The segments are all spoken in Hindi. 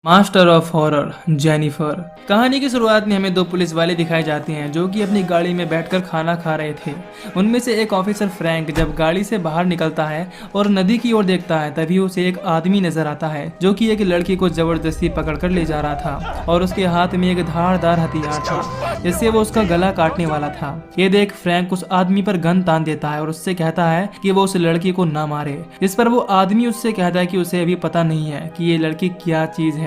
Master of horror Jennifer. कहानी की शुरुआत में हमें दो पुलिस वाले दिखाए जाते हैं जो कि अपनी गाड़ी में बैठकर खाना खा रहे थे। उनमें से एक ऑफिसर फ्रैंक जब गाड़ी से बाहर निकलता है और नदी की ओर देखता है तभी उसे एक आदमी नजर आता है जो कि एक लड़की को जबरदस्ती पकड़कर ले जा रहा था और उसके हाथ में एक धारदार हथियार था जिससे वो उसका गला काटने वाला था। ये देख फ्रैंक उस आदमी पर गन तान देता है और उससे कहता है कि वो उस लड़की को ना मारे, जिस पर वो आदमी उससे कहता है कि उसे अभी पता नहीं है कि ये लड़की क्या चीज है,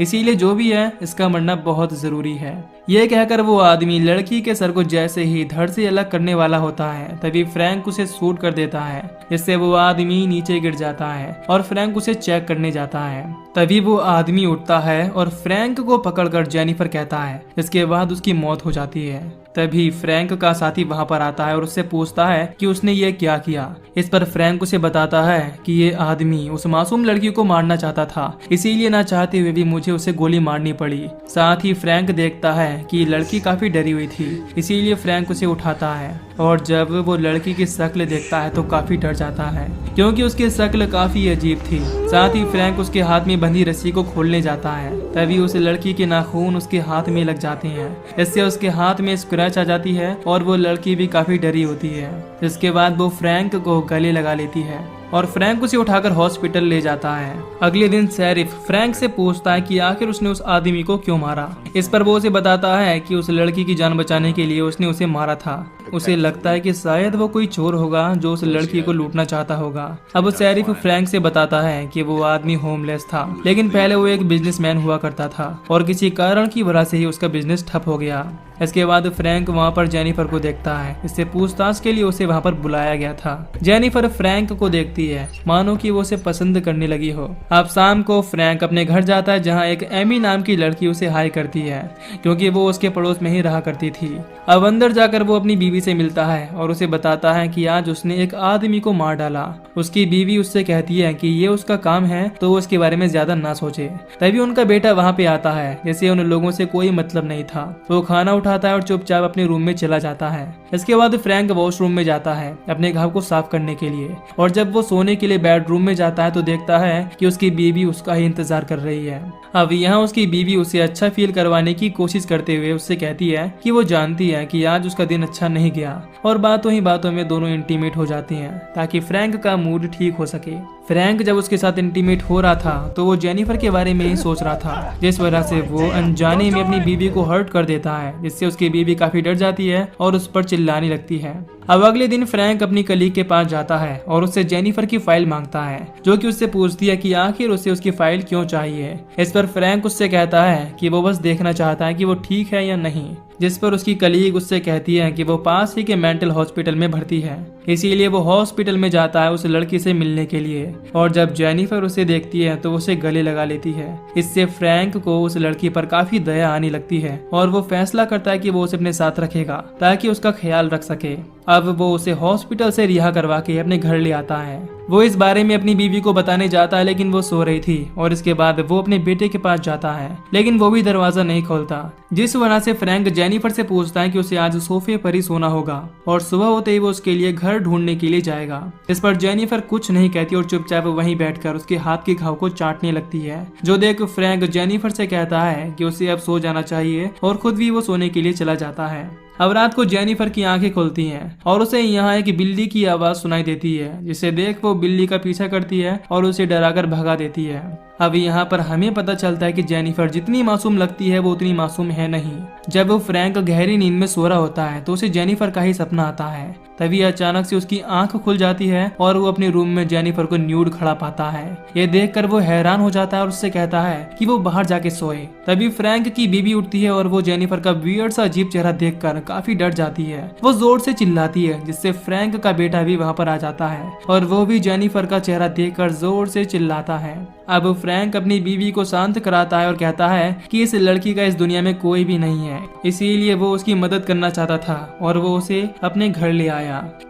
इसीलिए जो भी है इसका मरना बहुत जरूरी है। ये कहकर वो आदमी लड़की के सर को जैसे ही धड़ से अलग करने वाला होता है तभी फ्रैंक उसे शूट कर देता है, जिससे वो आदमी नीचे गिर जाता है और फ्रैंक उसे चेक करने जाता है। तभी वो आदमी उठता है और फ्रैंक को पकड़कर जेनिफर कहता है, इसके बाद उसकी मौत हो जाती है। तभी फ्रैंक का साथी वहां पर आता है और उससे पूछता है कि उसने ये क्या किया। इस पर फ्रैंक उसे बताता है कि ये आदमी उस मासूम लड़की को मारना चाहता था, इसीलिए ना चाहते हुए भी मुझे उसे गोली मारनी पड़ी। साथ ही फ्रैंक देखता है कि लड़की काफी डरी हुई थी, इसीलिए फ्रैंक उसे उठाता है और जब वो लड़की की शक्ल देखता है तो काफी डर जाता है क्योंकि उसकी शक्ल काफी अजीब थी। साथ ही फ्रैंक उसके हाथ में बंधी रस्सी को खोलने जाता है तभी उस लड़की के नाखून उसके हाथ में लग जाते हैं, इससे उसके हाथ में स्क्रैच आ जाती है और वो लड़की भी काफी डरी होती है। इसके बाद वो फ्रैंक को गले लगा लेती है और फ्रैंक उसे उठाकर हॉस्पिटल ले जाता है। अगले दिन शेरिफ फ्रैंक से पूछता है कि आखिर उसने उस आदमी को क्यों मारा। इस पर वो उसे बताता है कि उस लड़की की जान बचाने के लिए उसने उसे मारा था। उसे लगता है कि शायद वो कोई चोर होगा जो उस लड़की को लूटना चाहता होगा। अब शेरिफ फ्रैंक से बताता है कि वो आदमी होमलेस था, लेकिन पहले वो एक बिजनेसमैन हुआ करता था और किसी कारण की वजह से ही उसका बिजनेस ठप हो गया। इसके बाद फ्रैंक वहाँ पर जेनिफर को देखता है, इससे पूछताछ के लिए उसे वहाँ पर बुलाया गया था। जेनिफर फ्रैंक को देखती है मानो कि वो उसे पसंद करने लगी हो। अब शाम को फ्रैंक अपने घर जाता है जहाँ एक एमी नाम की लड़की उसे हाई करती है क्योंकि वो उसके पड़ोस में ही रहा करती थी। अब अंदर जाकर वो अपनी बीवी से मिलता है और उसे बताता है कि आज उसने एक आदमी को मार डाला। उसकी बीवी उससे कहती है कि ये उसका काम है तो वो उसके बारे में ज्यादा ना सोचे। तभी उनका बेटा वहाँ पे आता है, जैसे उन लोगों से कोई मतलब नहीं था। वो खाना उठाता है और चुपचाप अपने रूम में चला जाता है। इसके बाद फ्रैंक वॉशरूम में जाता है अपने घाव को साफ करने के लिए और जब वो सोने के लिए बेडरूम में जाता है तो देखता है कि उसकी बीवी उसका ही इंतजार कर रही है। अब यहाँ उसकी बीवी उसे अच्छा फील करवाने की कोशिश करते हुए उससे कहती है कि वो जानती है कि आज उसका दिन अच्छा नहीं गया और बातों ही बातों में दोनों इंटीमेट हो जाती हैं ताकि फ्रैंक का मूड ठीक हो सके। फ्रैंक जब उसके साथ इंटीमेट हो रहा था तो वो जेनिफर के बारे में ही सोच रहा था, जिस वजह से वो अनजाने में अपनी बीवी को हर्ट कर देता है, जिससे उसकी बीवी काफी डर जाती है और उस पर चिल्लाने लगती है। अब अगले दिन फ्रैंक अपनी कलीग के पास जाता है और उससे जेनिफर की फाइल मांगता है, जो कि उससे पूछती है कि आखिर उसे उसकी फाइल क्यों चाहिए। इस पर फ्रैंक उससे कहता है कि वो बस देखना चाहता है कि वो ठीक है या नहीं, जिस पर उसकी कलीग उससे कहती है कि वो पास ही के मेंटल हॉस्पिटल में भर्ती है, इसीलिए वो हॉस्पिटल में जाता है उस लड़की से मिलने के लिए। और जब जेनिफर उसे देखती है तो उसे गले लगा लेती है। इससे फ्रैंक को उस लड़की पर काफी दया आने लगती है और वो फैसला करता है कि वो उसे अपने साथ रखेगा ताकि उसका ख्याल रख सके। अब वो उसे हॉस्पिटल से रिहा करवा के अपने घर ले आता है। वो इस बारे में अपनी बीवी को बताने जाता है लेकिन वो सो रही थी और इसके बाद वो अपने बेटे के पास जाता है लेकिन वो भी दरवाजा नहीं खोलता, जिस वजह से फ्रैंक जेनिफर से पूछता है कि उसे आज सोफे पर ही सोना होगा और सुबह होते ही वो उसके लिए घर ढूंढने के लिए जाएगा। इस पर जेनिफर कुछ नहीं कहती और चुपचाप वहीं बैठकर उसके हाथ के घाव को चाटने लगती है, जो देख फ्रैंक जेनिफर से कहता है कि उसे अब सो जाना चाहिए और खुद भी वो सोने के लिए चला जाता है। अब रात को जेनिफर की आंखें खुलती हैं और उसे यहाँ एक बिल्ली की आवाज सुनाई देती है, जिसे देख वो बिल्ली का पीछा करती है और उसे डराकर भगा देती है। अब यहाँ पर हमें पता चलता है कि जेनिफर जितनी मासूम लगती है वो उतनी मासूम है नहीं। जब वो फ्रैंक गहरी नींद में सो रहा होता है तो उसे जेनिफर का ही सपना आता है। तभी अचानक से उसकी आंख खुल जाती है और वो अपने रूम में जेनिफर को न्यूड खड़ा पाता है। ये देखकर वो हैरान हो जाता है और उससे कहता है कि वो बाहर जाके सोए। तभी फ्रैंक की बीबी उठती है और वो जेनिफर का वियर्ड सा अजीब चेहरा देखकर काफी डर जाती है। वो जोर से चिल्लाती है, जिससे फ्रैंक का बेटा भी वहाँ पर आ जाता है और वो भी जेनिफर का चेहरा देखकर जोर से चिल्लाता है। अब फ्रैंक अपनी बीवी को शांत कराता है और कहता है कि इस लड़की का इस दुनिया में कोई भी नहीं है, इसीलिए वो उसकी मदद करना चाहता था और वो उसे अपने घर ले आया।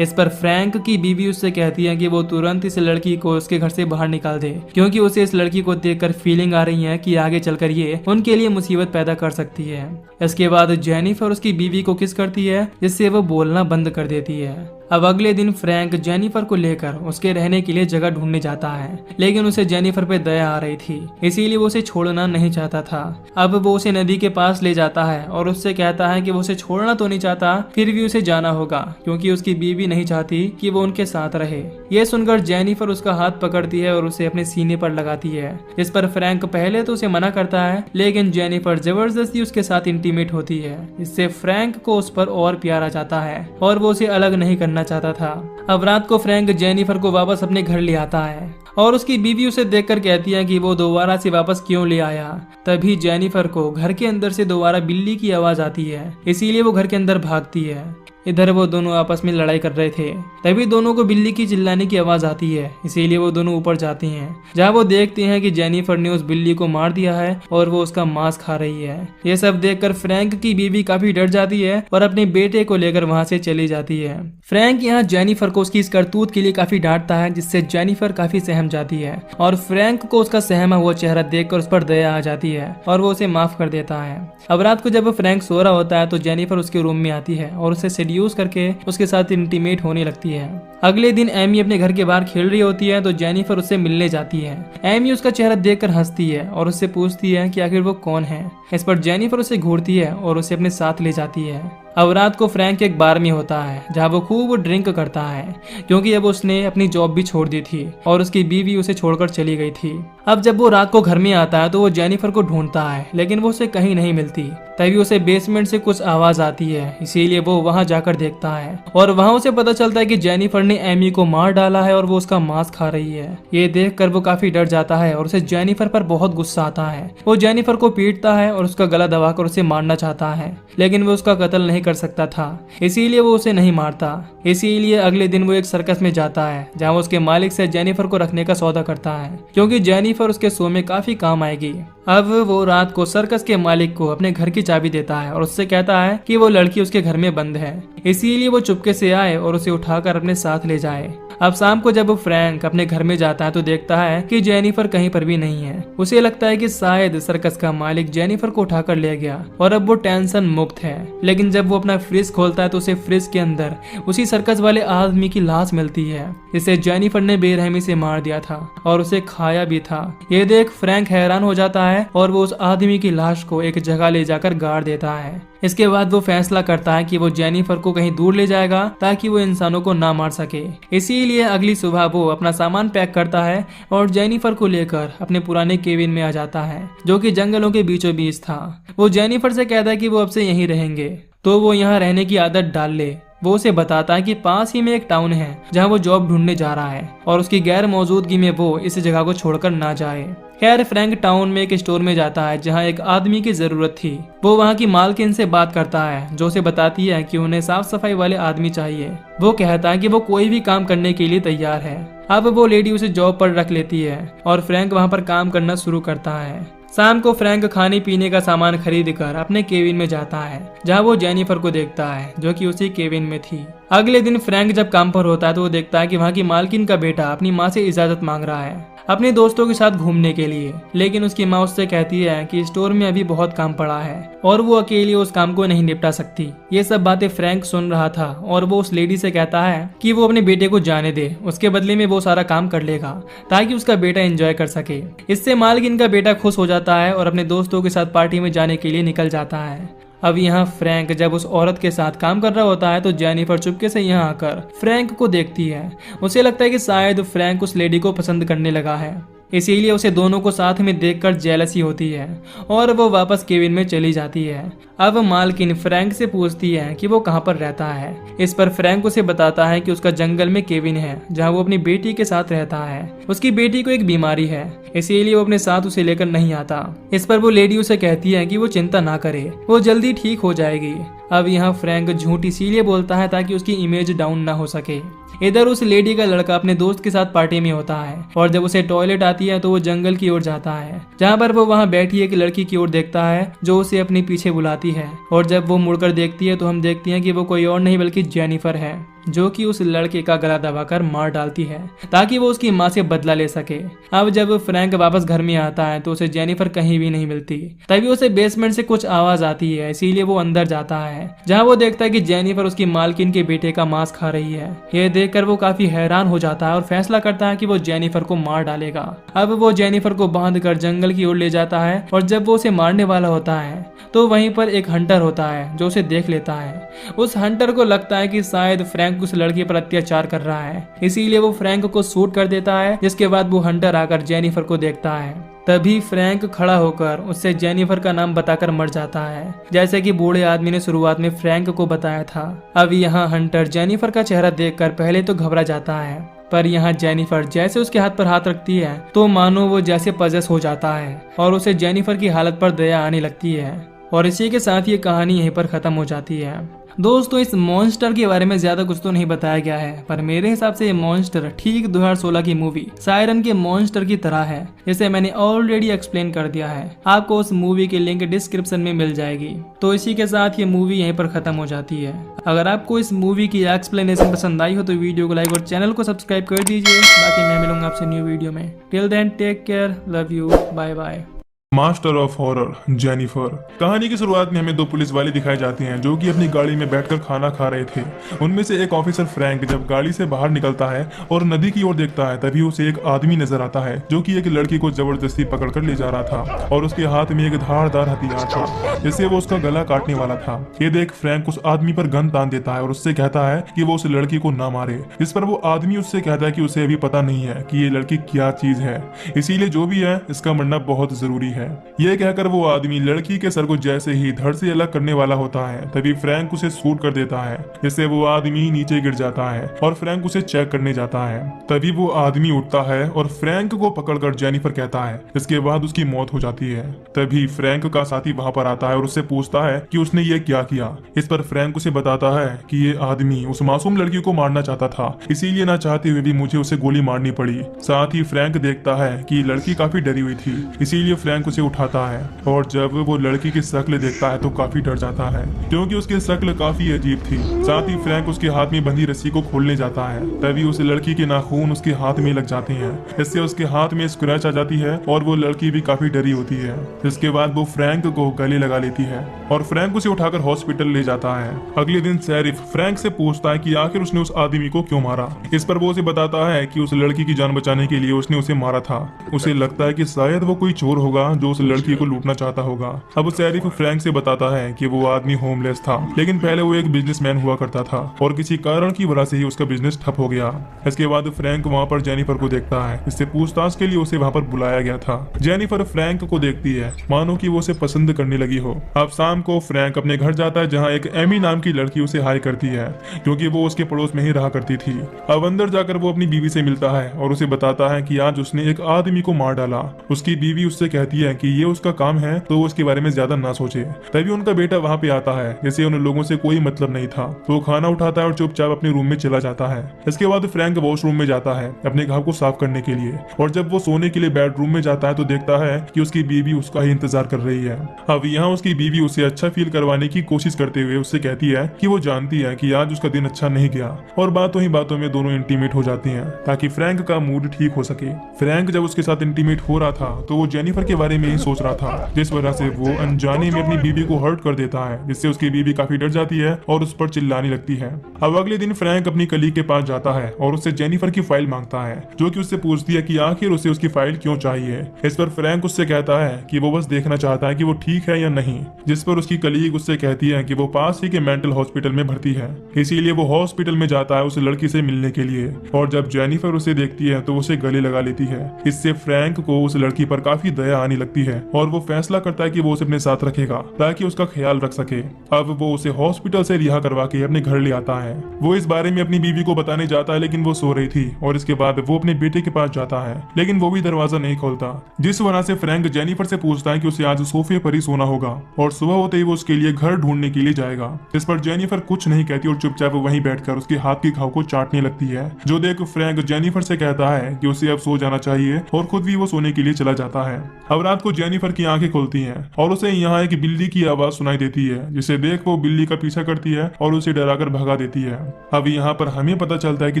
इस पर फ्रैंक की बीवी उससे कहती है कि वो तुरंत इस लड़की को उसके घर से बाहर निकाल दे क्योंकि उसे इस लड़की को देखकर फीलिंग आ रही है कि आगे चलकर ये उनके लिए मुसीबत पैदा कर सकती है। इसके बाद जेनिफर उसकी बीवी को किस करती है, जिससे वो बोलना बंद कर देती है। अब अगले दिन फ्रैंक जेनिफर को लेकर उसके रहने के लिए जगह ढूंढने जाता है, लेकिन उसे जेनिफर पे दया आ रही थी, इसीलिए वो उसे छोड़ना नहीं चाहता था। अब वो उसे नदी के पास ले जाता है और उससे कहता है कि वो उसे छोड़ना तो नहीं चाहता, फिर भी उसे जाना होगा क्योंकि उसकी बीवी नहीं चाहती कि वो उनके साथ रहे। ये सुनकर जेनिफर उसका हाथ पकड़ती है और उसे अपने सीने पर लगाती है, जिस पर फ्रैंक पहले तो उसे मना करता है, लेकिन जेनिफर जबरदस्ती उसके साथ इंटीमेट होती है। इससे फ्रैंक को उस पर और प्यार आ जाता है और वो उसे अलग नहीं करना चाहता था। अब रात को फ्रैंक जेनिफर को वापस अपने घर ले आता है और उसकी बीवी उसे देखकर कहती है कि वो दोबारा से वापस क्यों ले आया। तभी जेनिफर को घर के अंदर से दोबारा बिल्ली की आवाज आती है, इसीलिए वो घर के अंदर भागती है। इधर वो दोनों आपस में लड़ाई कर रहे थे, तभी दोनों को बिल्ली की चिल्लाने की आवाज आती है, इसीलिए वो दोनों ऊपर जाती हैं, जहाँ वो देखते हैं कि जेनिफर ने उस बिल्ली को मार दिया है और वो उसका मांस खा रही है। ये सब देखकर फ्रैंक की बीवी काफी डर जाती है और अपने बेटे को लेकर वहां से चली जाती है। फ्रैंक यहाँ जेनिफर को उसकी इस करतूत के लिए काफी डांटता है, जिससे जेनिफर काफी सहम जाती है और फ्रैंक को उसका सहमा हुआ चेहरा देखकर उस पर दया आ जाती है और वो उसे माफ कर देता है। अब रात को जब फ्रैंक सो रहा होता है तो जेनिफर उसके रूम में आती है और उसे यूज करके उसके साथ इंटीमेट होने लगती है। अगले दिन एमी अपने घर के बाहर खेल रही होती है तो जेनिफर उससे मिलने जाती है। एमी उसका चेहरा देखकर हंसती है और उससे पूछती है कि आखिर वो कौन है। इस पर जेनिफर उसे घूरती है और उसे अपने साथ ले जाती है। अब रात को फ्रैंक एक बार में होता है जहाँ वो खूब ड्रिंक करता है, क्योंकि अब उसने अपनी जॉब भी छोड़ दी थी और उसकी बीवी उसे छोड़कर चली गई थी। अब जब वो रात को घर में आता है तो वो जेनिफर को ढूंढता है, लेकिन वो उसे कहीं नहीं मिलती। तभी उसे बेसमेंट से कुछ आवाज आती है, इसीलिए वो वहां जाकर देखता है और वहां उसे पता चलता है कि जेनिफर ने एमी को मार डाला है और वो उसका मांस खा रही है। ये देखकर वो काफी डर जाता है और उसे जेनिफर पर बहुत गुस्सा आता है। वो जेनिफर को पीटता है और उसका गला दबाकर उसे मारना चाहता है, लेकिन वो उसका कत्ल नहीं कर सकता था, इसीलिए वो उसे नहीं मारता। इसीलिए अगले दिन वो एक सर्कस में जाता है, जहाँ वो उसके मालिक से जेनिफर को रखने का सौदा करता है, क्योंकि जेनिफर उसके शो में काफी काम आएगी। अब वो रात को सर्कस के मालिक को अपने घर की चाबी देता है और उससे कहता है कि वो लड़की उसके घर में बंद है, इसीलिए वो चुपके से आए और उसे उठाकर अपने साथ ले जाए। अब शाम को जब फ्रैंक अपने घर में जाता है तो देखता है कि जेनिफर कहीं पर भी नहीं है। उसे लगता है कि शायद सर्कस का मालिक जेनिफर को उठाकर ले गया और अब वो टेंशन मुक्त है। लेकिन जब वो अपना फ्रिज खोलता है तो उसे फ्रिज के अंदर उसी सर्कस वाले आदमी की लाश मिलती है, जिसे जेनिफर ने बेरहमी से मार दिया था और उसे खाया भी था। ये देख फ्रैंक हैरान हो जाता है और वो उस आदमी की लाश को एक जगह ले जाकर गाड़ देता है। इसके बाद वो फैसला करता है कि वो जेनिफर को कहीं दूर ले जाएगा ताकि वो इंसानों को ना मार सके। इसीलिए अगली सुबह वो अपना सामान पैक करता है और जेनिफर को लेकर अपने पुराने केबिन में आ जाता है, जो कि जंगलों के बीचों बीच था। वो जेनिफर से कहता है कि वो अब से यहीं रहेंगे, तो वो यहाँ रहने की आदत डाल ले। वो उसे बताता है कि पास ही में एक टाउन है जहाँ वो जॉब ढूंढने जा रहा है और उसकी गैर मौजूदगी में वो इस जगह को छोड़कर ना जाए। खैर फ्रैंक टाउन में एक स्टोर में जाता है जहाँ एक आदमी की जरूरत थी। वो वहाँ की मालकिन से बात करता है, जो उसे बताती है कि उन्हें साफ सफाई वाले आदमी चाहिए। वो कहता है कि वो कोई भी काम करने के लिए तैयार है। अब वो लेडी उसे जॉब पर रख लेती है और फ्रैंक वहाँ पर काम करना शुरू करता है। शाम को फ्रैंक खाने पीने का सामान खरीद कर अपने केबिन में जाता है, जहाँ वो जेनिफर को देखता है, जो कि उसी केबिन में थी। अगले दिन फ्रैंक जब काम पर होता है तो वो देखता है कि वहाँ की मालकिन का बेटा अपनी माँ से इजाजत मांग रहा है अपने दोस्तों के साथ घूमने के लिए, लेकिन उसकी माँ उससे कहती है कि स्टोर में अभी बहुत काम पड़ा है और वो अकेली उस काम को नहीं निपटा सकती। ये सब बातें फ्रैंक सुन रहा था और वो उस लेडी से कहता है कि वो अपने बेटे को जाने दे, उसके बदले में वो सारा काम कर लेगा ताकि उसका बेटा एंजॉय कर सके। इससे मालकिन का बेटा खुश हो जाता है और अपने दोस्तों के साथ पार्टी में जाने के लिए निकल जाता है। अब यहाँ फ्रैंक जब उस औरत के साथ काम कर रहा होता है तो जेनिफर चुपके से यहाँ आकर फ्रैंक को देखती है। उसे लगता है कि शायद फ्रैंक उस लेडी को पसंद करने लगा है, इसीलिए उसे दोनों को साथ में देखकर जेलसी होती है और वो वापस केबिन में चली जाती है। अब मालकिन फ्रैंक से पूछती है कि वो कहाँ पर रहता है। इस पर फ्रैंक उसे बताता है कि उसका जंगल में केबिन है जहाँ वो अपनी बेटी के साथ रहता है। उसकी बेटी को एक बीमारी है, इसीलिए वो अपने साथ उसे लेकर नहीं आता। इस पर वो लेडी उसे कहती है कि वो चिंता ना करे, वो जल्दी ठीक हो जाएगी। अब यहाँ फ्रैंक झूठ इसीलिए बोलता है ताकि उसकी इमेज डाउन ना हो सके। इधर उस लेडी का लड़का अपने दोस्त के साथ पार्टी में होता है और जब उसे टॉयलेट आती है तो वो जंगल की ओर जाता है, जहाँ पर वो वहाँ बैठी एक लड़की की ओर देखता है जो उसे अपने पीछे बुलाती है। और जब वो मुड़कर देखती है तो हम देखती हैं कि वो कोई और नहीं बल्कि जेनिफर है। जो कि उस लड़के का गला दबाकर मार डालती है ताकि वो उसकी माँ से बदला ले सके। अब जब फ्रैंक वापस घर में आता है तो उसे जेनिफर कहीं भी नहीं मिलती। तभी उसे बेसमेंट से कुछ आवाज आती है, इसीलिए वो अंदर जाता है जहाँ वो देखता है कि जेनिफर उसकी मालकिन के बेटे का मांस खा रही है। यह देखकर वो काफी हैरान हो जाता है और फैसला करता है कि वो जेनिफर को मार डालेगा। अब वो जेनिफर को बांध कर जंगल की ओर ले जाता है और जब वो उसे मारने वाला होता है तो वहीं पर एक हंटर होता है जो उसे देख लेता है। उस हंटर को लगता है कि शायद फ्रैंक उस लड़की पर अत्याचार कर रहा है, इसीलिए वो फ्रैंक को शूट कर देता है। जिसके बाद वो हंटर आकर जेनिफर को देखता है। तभी फ्रैंक खड़ा होकर उससे जेनिफर का नाम बताकर मर जाता है, जैसे कि बूढ़े आदमी ने शुरुआत में फ्रैंक को बताया था। अब यहाँ हंटर जेनिफर का चेहरा देखकर पहले तो घबरा जाता है, पर यहाँ जेनिफर जैसे उसके हाथ पर हाथ रखती है तो मानो वो जैसे पजेस हो जाता है और उसे जेनिफर की हालत पर दया आने लगती है। और इसी के साथ ये कहानी यहीं पर खत्म हो जाती है। दोस्तों, इस मॉन्स्टर के बारे में ज्यादा कुछ तो नहीं बताया गया है, पर मेरे हिसाब से ये मॉन्स्टर ठीक 2016 की मूवी सायरन के मॉन्स्टर की तरह है, जिसे मैंने ऑलरेडी एक्सप्लेन कर दिया है। आपको उस मूवी की लिंक डिस्क्रिप्शन में मिल जाएगी। तो इसी के साथ ये मूवी यहीं पर खत्म हो जाती है। अगर आपको इस मूवी की एक्सप्लेनेशन पसंद आई हो तो वीडियो को लाइक और चैनल को सब्सक्राइब कर दीजिए। बाकी मैं मिलूंगा आपसे न्यू वीडियो में। Till then take care, love you, bye bye. Master of horror Jennifer. कहानी की शुरुआत में हमें दो पुलिस वाले दिखाए जाते हैं जो कि अपनी गाड़ी में बैठकर खाना खा रहे थे। उनमें से एक ऑफिसर फ्रैंक जब गाड़ी से बाहर निकलता है और नदी की ओर देखता है तभी उसे एक आदमी नजर आता है जो कि एक लड़की को जबरदस्ती पकड़कर ले जा रहा था और उसके हाथ में एक धारदार हथियार था जिससे वो उसका गला काटने वाला था। ये देख फ्रैंक उस आदमी पर गन तान देता है और उससे कहता है कि वो उस लड़की को ना मारे। इस पर वो आदमी उससे कहता है कि उसे अभी पता नहीं है कि ये लड़की क्या चीज है, इसीलिए जो भी है इसका मरना बहुत जरूरी है। ये कहकर वो आदमी लड़की के सर को जैसे ही धड़ से अलग करने वाला होता है तभी फ्रैंक उसे शूट कर देता है, जिससे वो आदमी नीचे गिर जाता है और फ्रैंक उसे चेक करने जाता है। तभी वो आदमी उठता है और फ्रैंक को पकड़कर जेनिफर कहता है, इसके बाद उसकी मौत हो जाती है। तभी फ्रैंक का साथी वहां पर आता है और उससे पूछता है कि उसने ये क्या किया। इस पर फ्रैंक उसे बताता है कि ये आदमी उस मासूम लड़की को मारना चाहता था, इसीलिए ना चाहते हुए भी मुझे उसे गोली मारनी पड़ी। साथ ही फ्रैंक देखता है कि लड़की काफी डरी हुई थी, इसीलिए फ्रैंक उसे उठाता है और जब वो लड़की की शक्ल देखता है तो काफी डर जाता है क्योंकि उसकी शक्ल काफी अजीब थी। साथ ही फ्रैंक उसके हाथ में बंधी रस्सी को खोलने जाता है तभी उस लड़की के नाखून उसके हाथ में लग जाते हैं, इससे उसके हाथ में स्क्रैच आ जाती है और वो लड़की भी काफी डरी होती है। इसके बाद वो फ्रैंक को गले लगा लेती है और फ्रैंक उसे उठाकर हॉस्पिटल ले जाता है। अगले दिन शेरिफ फ्रैंक से पूछता है कि आखिर उसने उस आदमी को क्यों मारा। इस पर वो उसे बताता है कि उस लड़की की जान बचाने के लिए उसने उसे मारा था। उसे लगता है कि शायद वो कोई चोर होगा जो उस लड़की को लूटना चाहता होगा। अब शेरिफ फ्रैंक से बताता है कि वो आदमी होमलेस था, लेकिन पहले वो एक बिजनेसमैन हुआ करता था और किसी कारण की वजह से ही उसका बिजनेस ठप हो गया। इसके बाद फ्रैंक वहाँ पर जेनिफर को देखता है, इससे पूछताछ के लिए उसे वहाँ पर बुलाया गया था। जेनिफर फ्रैंक को देखती है मानो कि वो उसे पसंद करने लगी हो। अब शाम को फ्रैंक अपने घर जाता है जहाँ एक एमी नाम की लड़की उसे हाय करती है क्योंकि वो उसके पड़ोस में ही रहा करती थी। अब अंदर जाकर वो अपनी बीवी से मिलता है और उसे बताता है कि आज उसने एक आदमी को मार डाला। उसकी बीवी उससे कहती है कि ये उसका काम है तो वो उसके बारे में ज्यादा ना सोचे। तभी उनका बेटा वहाँ पे आता है, जैसे उन लोगों से कोई मतलब नहीं था। तो वो खाना उठाता है और चुपचाप अपने रूम में चला जाता है। इसके बाद फ्रैंक वॉशरूम में जाता है अपने घाव को साफ करने के लिए और जब वो सोने के लिए बेडरूम में जाता है तो देखता है कि उसकी बीवी उसका ही इंतजार कर रही है। अब यहाँ उसकी बीवी उसे अच्छा फील करवाने की कोशिश करते हुए उससे कहती है कि वो जानती है कि आज उसका दिन अच्छा नहीं गया और बातों ही बातों में दोनों इंटीमेट हो जाती हैं ताकि फ्रैंक का मूड ठीक हो सके। फ्रैंक जब उसके साथ इंटीमेट हो रहा था तो वो जेनिफर के बारे में ही सोच रहा था, जिस वजह से वो अनजाने में अपनी बीवी को हर्ट कर देता है, जिससे उसकी बीवी काफी डर जाती है और उस पर चिल्लाने लगती है। अब अगले दिन फ्रैंक अपनी कलीग के पास जाता है और उससे जेनिफर की फाइल मांगता है, जो कि उससे पूछती है कि आखिर उसे उसकी फाइल क्यों चाहिए। इस पर फ्रैंक उससे कहता है कि वो बस देखना चाहता है कि वो ठीक है या नहीं, जिस पर उसकी कलीग उससे कहती है कि वो पास ही के मेंटल हॉस्पिटल में भर्ती है, इसीलिए वो हॉस्पिटल में जाता है उस लड़की से मिलने के लिए। और जब जेनिफर उसे देखती है तो उसे गले लगा लेती है। इससे फ्रैंक को उस लड़की पर काफी दया आने लगती है और वो फैसला करता है कि वो उसे अपने साथ रखेगा ताकि उसका ख्याल रख सके। अब वो उसे हॉस्पिटल से रिहा करवा के अपने घर ले आता है। वो इस बारे में अपनी बीवी को बताने जाता है लेकिन वो सो रही थी और इसके बाद वो अपने बेटे के पास जाता है लेकिन वो भी दरवाजा नहीं खोलता, जिस वजह से फ्रैंक जेनिफर से पूछता है कि उसे आज सोफे पर ही सोना होगा और सुबह होते ही वो उसके लिए घर ढूंढने के लिए जाएगा। इस पर जेनिफर कुछ नहीं कहती और चुपचाप वहीं बैठकर उसके हाथ के घाव को चाटने लगती है, जो देख फ्रैंक जेनिफर से कहता है कि उसे अब सो जाना चाहिए और खुद भी वो सोने के लिए चला जाता है। अब रात को जेनिफर की आंखें खुलती हैं और उसे यहाँ एक बिल्ली की आवाज सुनाई देती है, जिसे देख वो बिल्ली का पीछा करती है और उसे डराकर भगा देती है। अब यहाँ पर हमें पता चलता है कि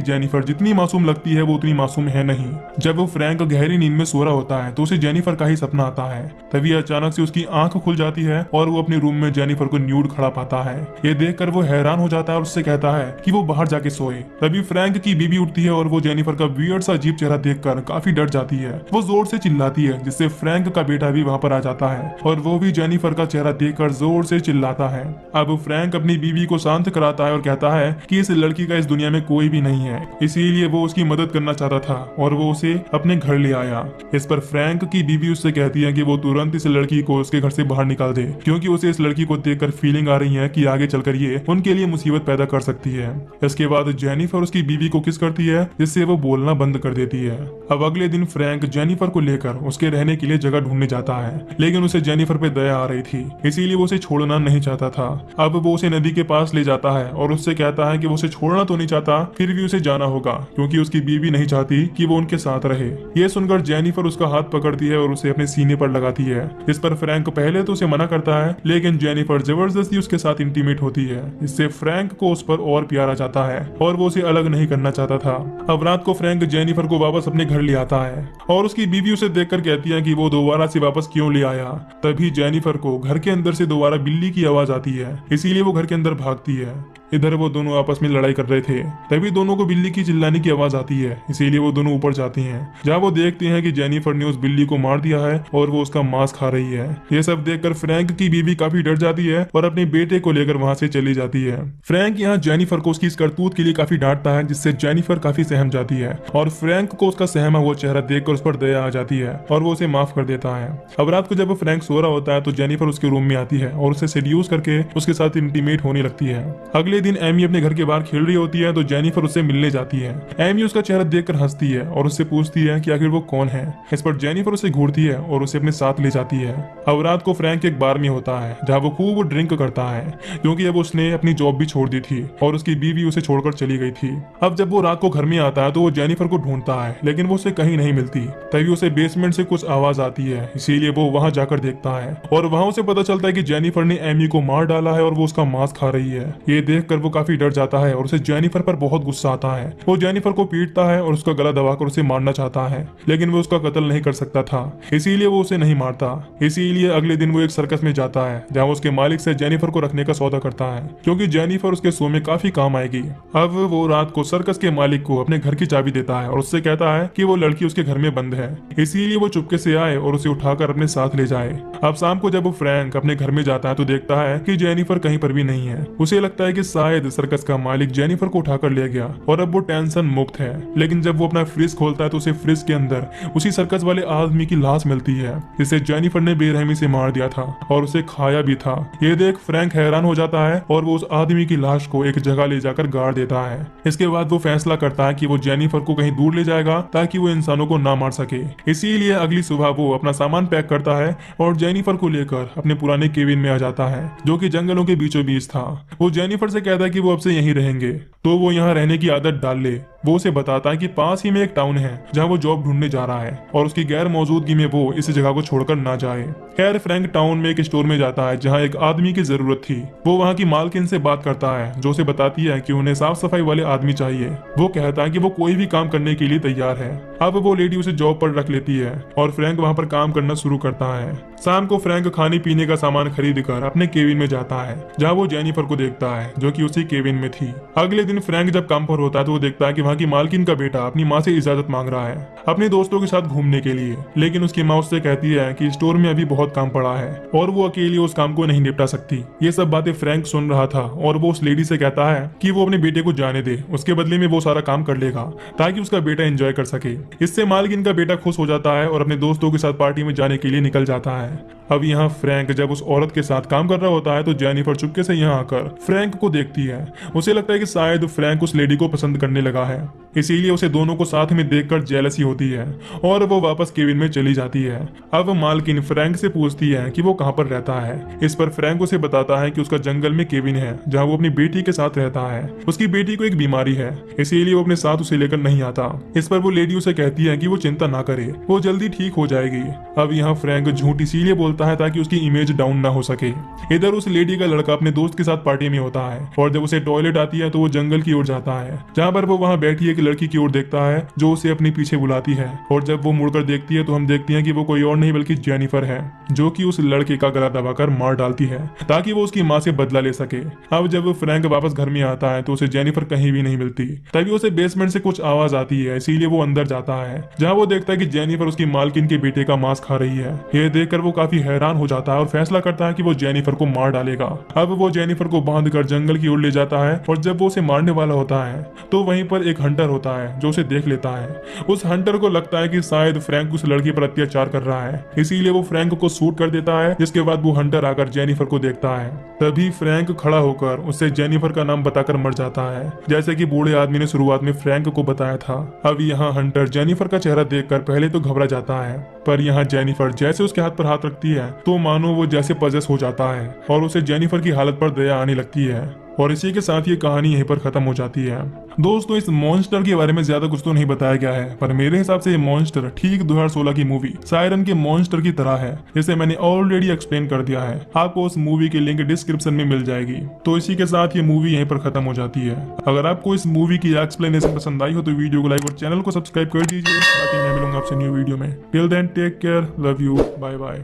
जेनिफर जितनी मासूम लगती है वो उतनी मासूम है नहीं। जब वो फ्रैंक गहरी नींद में सो रहा होता है तो उसे जेनिफर का ही सपना आता है। तभी अचानक से उसकी आंख खुल जाती है और वो अपने रूम में जेनिफर को न्यूड खड़ा पाता है। ये देखकर वो हैरान हो जाता है और उससे कहता है कि वो बाहर जाके सोए। तभी फ्रैंक की बीबी उठती है और वो जेनिफर का वियर्ड सा अजीब चेहरा देखकर काफी डर जाती है। वो जोर से चिल्लाती है, जिससे फ्रैंक का बेटा भी वहाँ पर आ जाता है और वो भी जेनिफर का चेहरा देखकर जोर से चिल्लाता है। अब फ्रैंक अपनी बीबी को शांत कराता है और कहता है कि इस लड़की का इस दुनिया में कोई भी नहीं है, इसीलिए वो उसकी मदद करना चाहता था और वो उसे अपने घर ले आया। इस पर फ्रैंक की बीबी उससे कहती है कि वो तुरंत इस लड़की को उसके घर से बाहर निकाल दे, क्योंकि उसे इस लड़की को देखकर फीलिंग आ रही है कि आगे चलकर ये उनके लिए मुसीबत पैदा कर सकती है। इसके बाद जेनिफर उसकी बीवी को किस करती है, जिससे वो बोलना बंद कर देती है। अब अगले दिन फ्रैंक जेनिफर को लेकर उसके रहने के लिए जगह ढूंढने जाता है, लेकिन उसे जेनिफर पे दया आ रही थी, इसीलिए वो उसे छोड़ना नहीं चाहता था। अब वो उसे नदी के पास ले जाता है और उससे कहता है कि वो उसे छोड़ना तो नहीं चाहता, फिर भी उसे जाना होगा, क्योंकि उसकी बीवी नहीं चाहती कि वो उनके साथ रहे। ये सुनकर जेनिफर उसका हाथ पकड़ती है और उसे अपने सीने पर लगाती है। इस पर फ्रैंक पहले तो उसे मना करता है, लेकिन जेनिफर जबरदस्ती उसके साथ इंटीमेट होती है। इससे फ्रैंक को उस पर और प्यार आ जाता है और वो उसे अलग नहीं करना चाहता था। अब रात को फ्रैंक जेनिफर को वापस अपने घर ले आता है और उसकी बीवी उसे देखकर कहती है कि वो दोबारा से वापस क्यों ले आया। तभी जेनिफर को घर के अंदर से दोबारा बिल्ली की आवाज आती है, इसीलिए वो घर के अंदर भागती है। इधर वो दोनों आपस में लड़ाई कर रहे थे, तभी दोनों को बिल्ली की चिल्लाने की आवाज आती है, इसीलिए वो दोनों ऊपर जाती हैं, जहाँ वो देखते हैं कि जेनिफर ने उस बिल्ली को मार दिया है और वो उसका मांस खा रही है। ये सब देखकर फ्रैंक की बीवी काफी डर जाती है और अपने बेटे को लेकर वहाँ से चली जाती है। फ्रैंक यहाँ जेनिफर को उसकी इस करतूत के लिए काफी डांटता है, जिससे जेनिफर काफी सहम जाती है और फ्रैंक को उसका सहमा हुआ चेहरा देखकर उस पर दया आ जाती है और वो उसे माफ कर देता है। अब रात को जब फ्रैंक सो रहा होता है तो जेनिफर उसके रूम में आती है और उसे सेड्यूस करके उसके साथ इंटीमेट होने लगती है। अगले दिन एमी अपने घर के बाहर खेल रही होती है तो जेनिफर उससे मिलने जाती है। एमी उसका चेहरा देखकर हंसती है और उससे पूछती है कि आखिर वो कौन है। इस पर जेनिफर उसे घूरती है और उसे अपने साथ ले जाती है। अब रात को फ्रैंक एक बार में होता है जहाँ वो खूब ड्रिंक करता है, क्योंकि अब उसने अपनी जॉब भी छोड़ दी थी और उसकी बीवी उसे छोड़कर चली गई थी। अब जब वो रात को घर में आता है तो वो जेनिफर को ढूंढता है, लेकिन वो उसे कहीं नहीं मिलती। तभी उसे बेसमेंट से कुछ आवाज आती है, इसीलिए वो वहां जाकर देखता है और वहां उसे पता चलता है कि जेनिफर ने एमी को मार डाला है और वो उसका मांस खा रही है। ये देखकर वो काफी डर जाता है और उसे जेनिफर पर बहुत गुस्सा आता है। वो जेनिफर को पीटता है और उसका गला दबाकर उसे मारना चाहता है, लेकिन वो उसका कत्ल नहीं कर सकता था, इसीलिए वो उसे नहीं मारता। इसीलिए अगले दिन वो एक सर्कस में जाता है, जहाँ उसके मालिक से जेनिफर को रखने का सौदा करता है, क्योंकि जेनिफर उसके शो में काफी काम आएगी। अब वो रात को सर्कस के मालिक को अपने घर की चाबी देता है और उससे कहता है कि वो लड़की उसके घर में बंद है, इसीलिए वो चुपके से आए और उसे उठाकर अपने साथ ले जाए। अब शाम को जब वो फ्रैंक अपने घर में जाता है तो देखता है कि जेनिफर कहीं पर भी नहीं है। उसे लगता है कि शायद सर्कस का मालिक जेनिफर को उठाकर ले गया और अब वो टेंशन मुक्त है। लेकिन जब वो अपना फ्रिज खोलता है तो उसे फ्रिज के अंदर उसी सर्कस वाले आदमी की लाश मिलती है, जिसे जेनिफर ने बेरहमी से मार दिया था और उसे खाया भी था। ये देख फ्रैंक हैरान हो जाता है और वो उस आदमी की लाश को एक जगह ले जाकर गाड़ देता है। इसके बाद वो फैसला करता है कि वो जेनिफर को कहीं दूर ले जाएगा ताकि वो इंसानों को ना मार सके। इसीलिए अगली सुबह वो अपना सामान पैक करता है और जेनिफर को लेकर अपने पुराने केबिन में आ जाता है, जो कि जंगलों के बीचों बीच था। वो जेनिफर से कहता है कि वो अब से यहीं रहेंगे, तो वो यहाँ रहने की आदत डाल ले। वो उसे बताता है कि पास ही में एक टाउन है जहाँ वो जॉब ढूंढने जा रहा है और उसकी गैर मौजूदगी में वो इस जगह को छोड़कर ना जाए। खैर फ्रैंक टाउन में एक स्टोर में जाता है जहाँ एक आदमी की जरूरत थी। वो वहाँ की मालकिन से बात करता है, जो उसे बताती है कि उन्हें साफ सफाई वाले आदमी चाहिए। वो कहता है कि वो कोई भी काम करने के लिए तैयार है। अब वो लेडी उसे जॉब पर रख लेती है और फ्रैंक वहाँ पर काम करना शुरू करता है। शाम को फ्रैंक खाने पीने का सामान खरीद कर अपने केबिन में जाता है, जहाँ वो जेनिफर को देखता है जो कि उसी केबिन में थी। अगले दिन फ्रैंक जब काम पर होता है तो वो देखता है कि वहाँ की मालकिन का बेटा अपनी माँ से इजाजत मांग रहा है अपने दोस्तों के साथ घूमने के लिए, लेकिन उसकी माँ उससे कहती है कि स्टोर में अभी बहुत काम पड़ा है और वो अकेली उस काम को नहीं निपटा सकती। ये सब बातें फ्रैंक सुन रहा था और वो उस लेडी से कहता है कि वो अपने बेटे को जाने दे, उसके बदले में वो सारा काम कर लेगा ताकि उसका बेटा एंजॉय कर सके। इससे मालकिन का बेटा खुश हो जाता है और अपने दोस्तों के साथ पार्टी में जाने के लिए निकल जाता है। अब यहाँ फ्रैंक जब उस औरत के साथ काम कर रहा होता है तो जेनिफर चुपके से यहाँ आकर फ्रैंक को देखती है। उसे लगता है कि शायद फ्रैंक उस लेडी को पसंद करने लगा है। इसीलिए उसे दोनों को साथ में देखकर जेलसी होती है और वो वापस केविन में चली जाती है। अब मालकिन फ्रैंक से पूछती है कि वो कहाँ पर रहता है। इस पर फ्रैंक उसे बताता है कि उसका जंगल में केविन है जहाँ वो अपनी बेटी के साथ रहता है। उसकी बेटी को एक बीमारी है, इसीलिए वो अपने साथ उसे लेकर नहीं आता। इस पर वो लेडी उसे कहती है कि वो चिंता ना करे, वो जल्दी ठीक हो जाएगी। अब यहाँ फ्रैंक झूठ इसीलिए बोलता है ताकि उसकी इमेज डाउन ना हो सके। इधर उस लेडी का लड़का अपने दोस्त के साथ पार्टी में होता है और जब उसे टॉयलेट आती है तो वो जंगल की ओर जाता है, जहाँ पर वो वहाँ बैठी एक लड़की की ओर देखता है जो उसे अपने पीछे बुलाती है। और जब वो मुड़कर देखती है तो हम देखते हैं कि वो कोई और नहीं बल्कि जेनिफर है, जो कि उस लड़के का गला दबाकर मार डालती है ताकि वो उसकी माँ से बदला ले सके। अब जब फ्रैंक वापस घर में आता है तो उसे जेनिफर कहीं भी नहीं मिलती। तभी उसे बेसमेंट से कुछ आवाज आती है, इसीलिए वो अंदर जाता है, जहाँ वो देखता है कि जेनिफर उसकी मालकिन के बेटे का मांस खा रही है। ये देखकर वो काफी हैरान हो जाता है और फैसला करता है कि वो जेनिफर को मार डालेगा। अब वो जेनिफर को बांधकर जंगल की ओर ले जाता है और जब वो उसे मारने वाला होता है तो वहीं पर एक हंटर होता है जो उसे देख लेता है। उस हंटर को लगता है कि शायद फ्रैंक उस लड़की पर अत्याचार कर रहा है, इसीलिए वो फ्रैंक को शूट कर देता है। जिसके बाद वो हंटर आकर जेनिफर को देखता है। तभी फ्रैंक खड़ा होकर उससे जेनिफर का नाम बताकर मर जाता है, जैसे कि बूढ़े आदमी ने शुरुआत में फ्रैंक को बताया था। अब यहाँ हंटर जेनिफर का चेहरा देखकर पहले तो घबरा जाता है, पर यहाँ जेनिफर जैसे उसके हाथ पर हाथ रखती है तो मानो वो जैसे पजेस हो जाता है और उसे जेनिफर की हालत पर दया आने लगती है। और इसी के साथ ये कहानी यहीं पर खत्म हो जाती है। दोस्तों, इस मॉन्स्टर के बारे में ज्यादा कुछ तो नहीं बताया गया है, पर मेरे हिसाब से ये मॉन्स्टर ठीक 2016 की मूवी सायरन के मॉन्स्टर की तरह है, जिसे मैंने ऑलरेडी एक्सप्लेन कर दिया है। आपको उस मूवी की लिंक डिस्क्रिप्शन में मिल जाएगी। तो इसी के साथ ये मूवी यहीं पर खत्म हो जाती है। अगर आपको इस मूवी की एक्सप्लेनेशन पसंद आई हो तो वीडियो को लाइक और चैनल को सब्सक्राइब कर दीजिए। बाकी मैं मिलूंगा आपसे न्यू वीडियो में। Till then take care, love you, bye bye.